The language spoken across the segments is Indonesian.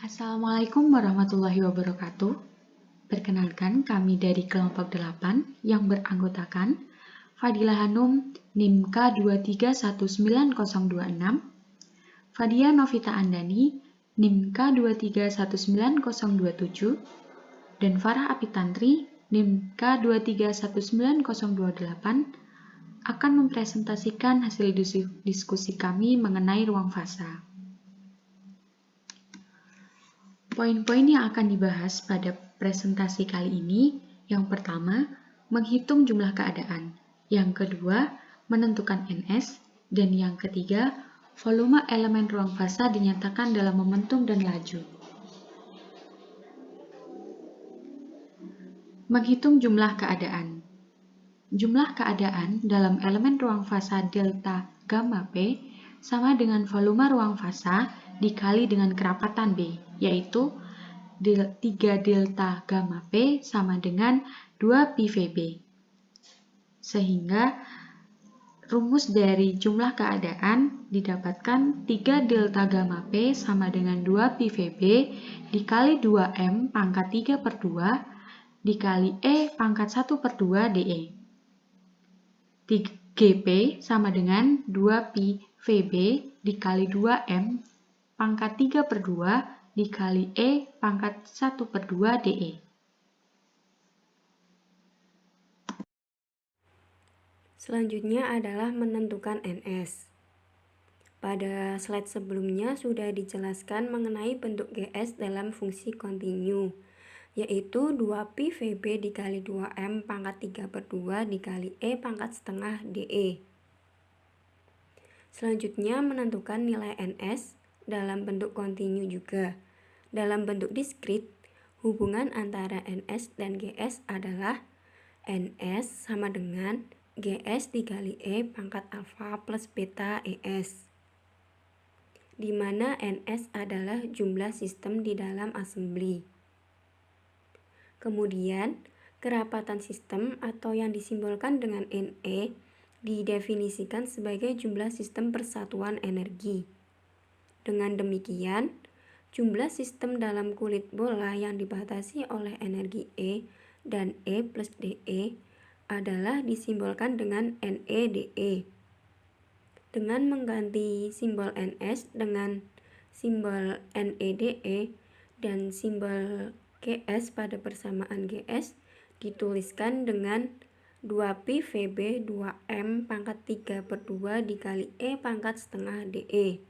Assalamualaikum warahmatullahi wabarakatuh. Perkenalkan, kami dari kelompok 8 yang beranggotakan Fadilah Hanum NIM K2319026, Fadia Novita Andani NIM K2319027, dan Farah Apitantri NIM K2319028 akan mempresentasikan hasil diskusi kami mengenai ruang fasa. Poin-poin yang akan dibahas pada presentasi kali ini, yang pertama, menghitung jumlah keadaan, yang kedua, menentukan NS, dan yang ketiga, volume elemen ruang fasa dinyatakan dalam momentum dan laju. Menghitung jumlah keadaan. Jumlah keadaan dalam elemen ruang fasa delta gamma P sama dengan volume ruang fasa dikali dengan kerapatan B, yaitu 3 delta gamma P sama dengan 2 pi VB. Sehingga rumus dari jumlah keadaan didapatkan 3 delta gamma P sama dengan 2 pi VB dikali 2M pangkat 3 per 2 dikali E pangkat 1 per 2 DE. GP sama dengan 2 pi VB dikali 2M pangkat 3 per 2 dikali E pangkat 1 per 2 DE. Selanjutnya adalah menentukan NS. Pada slide sebelumnya sudah dijelaskan mengenai bentuk GS dalam fungsi kontinu, yaitu 2pi VB dikali 2M pangkat 3 per 2 dikali E pangkat setengah DE. Selanjutnya menentukan nilai NS dalam bentuk kontinu juga. Dalam bentuk diskrit, hubungan antara NS dan GS adalah NS sama dengan GS dikali E pangkat alfa plus beta ES, di mana NS adalah jumlah sistem di dalam assembly. Kemudian, kerapatan sistem atau yang disimbolkan dengan NE didefinisikan sebagai jumlah sistem persatuan energi. Dengan demikian, jumlah sistem dalam kulit bola yang dibatasi oleh energi E dan E plus DE adalah disimbolkan dengan NEDE. Dengan mengganti simbol NS dengan simbol NEDE dan simbol GS pada persamaan GS dituliskan dengan 2pi VB 2M pangkat 3 per 2 dikali E pangkat setengah DE.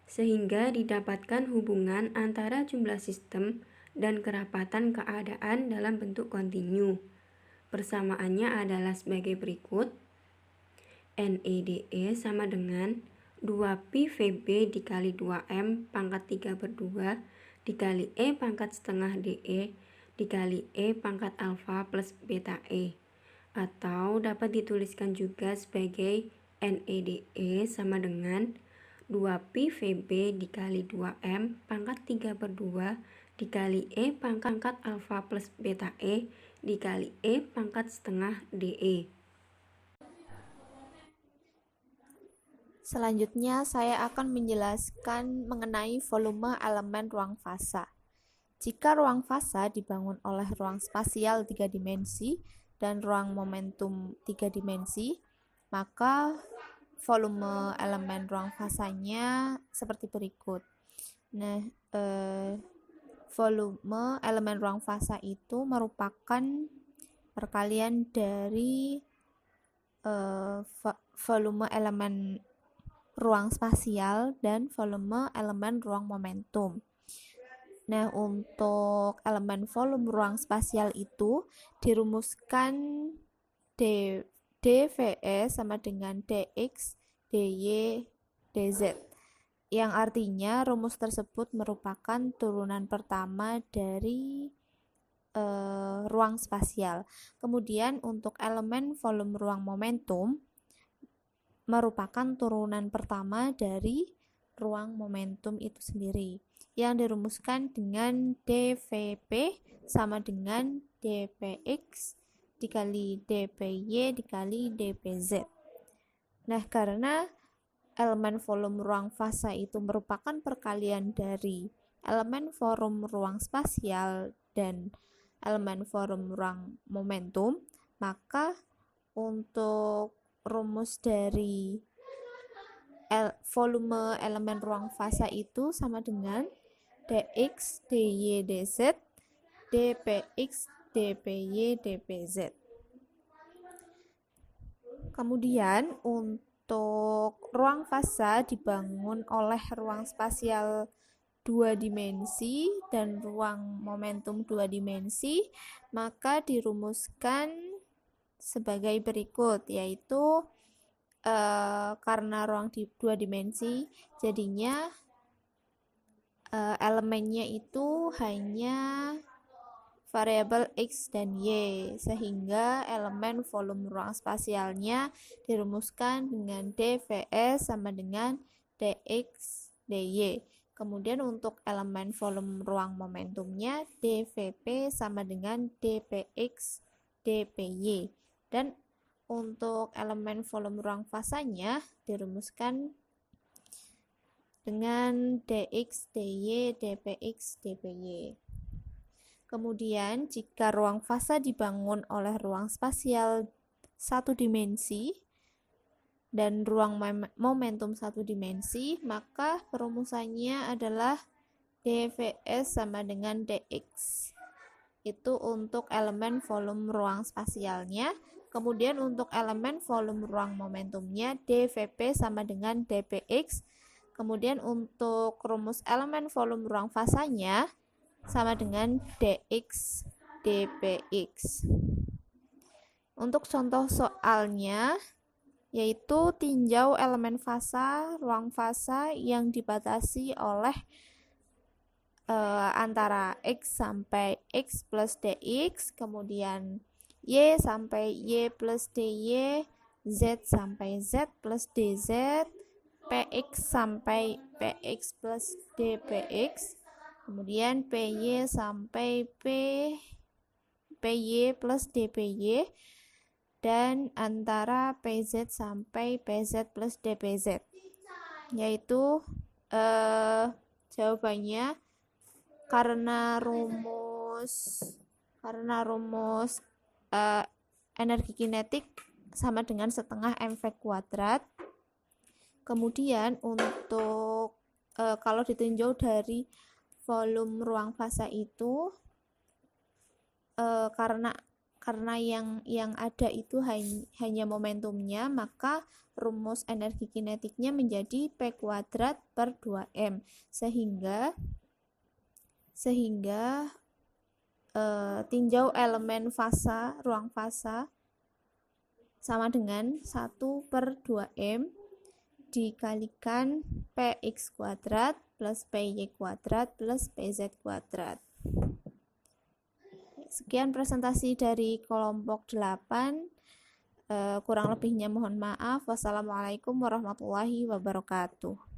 Sehingga didapatkan hubungan antara jumlah sistem dan kerapatan keadaan dalam bentuk kontinu. Persamaannya adalah sebagai berikut. NEDE sama dengan 2pi VB dikali 2M pangkat 3 per 2 dikali E pangkat setengah DE dikali E pangkat alfa plus beta E. Atau dapat dituliskan juga sebagai NEDE sama dengan 2pi VB dikali 2M pangkat 3 per 2 dikali E pangkat alfa plus beta E dikali E pangkat setengah DE. Selanjutnya, saya akan menjelaskan mengenai volume elemen ruang fasa. Jika ruang fasa dibangun oleh ruang spasial 3 dimensi dan ruang momentum 3 dimensi, maka volume elemen ruang fasanya seperti berikut. Nah, volume elemen ruang fasa itu merupakan perkalian dari volume elemen ruang spasial dan volume elemen ruang momentum. Nah, untuk elemen volume ruang spasial itu dirumuskan dVe sama dengan dx, dy, dz, yang artinya rumus tersebut merupakan turunan pertama dari ruang spasial. Kemudian untuk elemen volume ruang momentum merupakan turunan pertama dari ruang momentum itu sendiri, yang dirumuskan dengan dVp sama dengan dpx dikali dpy dikali dpz. Nah, karena elemen volume ruang fasa itu merupakan perkalian dari elemen volume ruang spasial dan elemen volume ruang momentum, maka untuk rumus dari volume elemen ruang fasa itu sama dengan dx dy dz dpx dpy dpz. Kemudian untuk ruang fasa dibangun oleh ruang spasial 2 dimensi dan ruang momentum 2 dimensi, maka dirumuskan sebagai berikut, yaitu karena ruang 2 dimensi jadinya elemennya itu hanya variabel X dan Y, sehingga elemen volume ruang spasialnya dirumuskan dengan dVs sama dengan dx dy. Kemudian untuk elemen volume ruang momentumnya dvp sama dengan dpx dpy. Dan untuk elemen volume ruang fasanya dirumuskan dengan dx dy dpx dpy. Kemudian jika ruang fasa dibangun oleh ruang spasial 1 dimensi dan ruang momentum 1 dimensi, maka perumusannya adalah dvs sama dengan dx. Itu untuk elemen volume ruang spasialnya. Kemudian untuk elemen volume ruang momentumnya dvp sama dengan dpx. Kemudian untuk rumus elemen volume ruang fasanya sama dengan dx dpx. Untuk contoh soalnya yaitu tinjau elemen fasa ruang fasa yang dibatasi oleh antara x sampai x plus dx, kemudian y sampai y plus dy, z sampai z plus dz, px sampai px plus dpx, kemudian py sampai py plus dpy, dan antara pz sampai pz plus dpz. Yaitu jawabannya karena rumus energi kinetik sama dengan setengah mv kuadrat. Kemudian untuk kalau ditinjau dari volume ruang fasa itu karena yang ada itu hanya momentumnya, maka rumus energi kinetiknya menjadi P kuadrat per 2M, sehingga tinjau elemen fasa ruang fasa sama dengan 1 per 2M dikalikan Px kuadrat plus Py kuadrat plus Pz kuadrat. Sekian presentasi dari kelompok 8. Kurang lebihnya mohon maaf. Wassalamualaikum warahmatullahi wabarakatuh.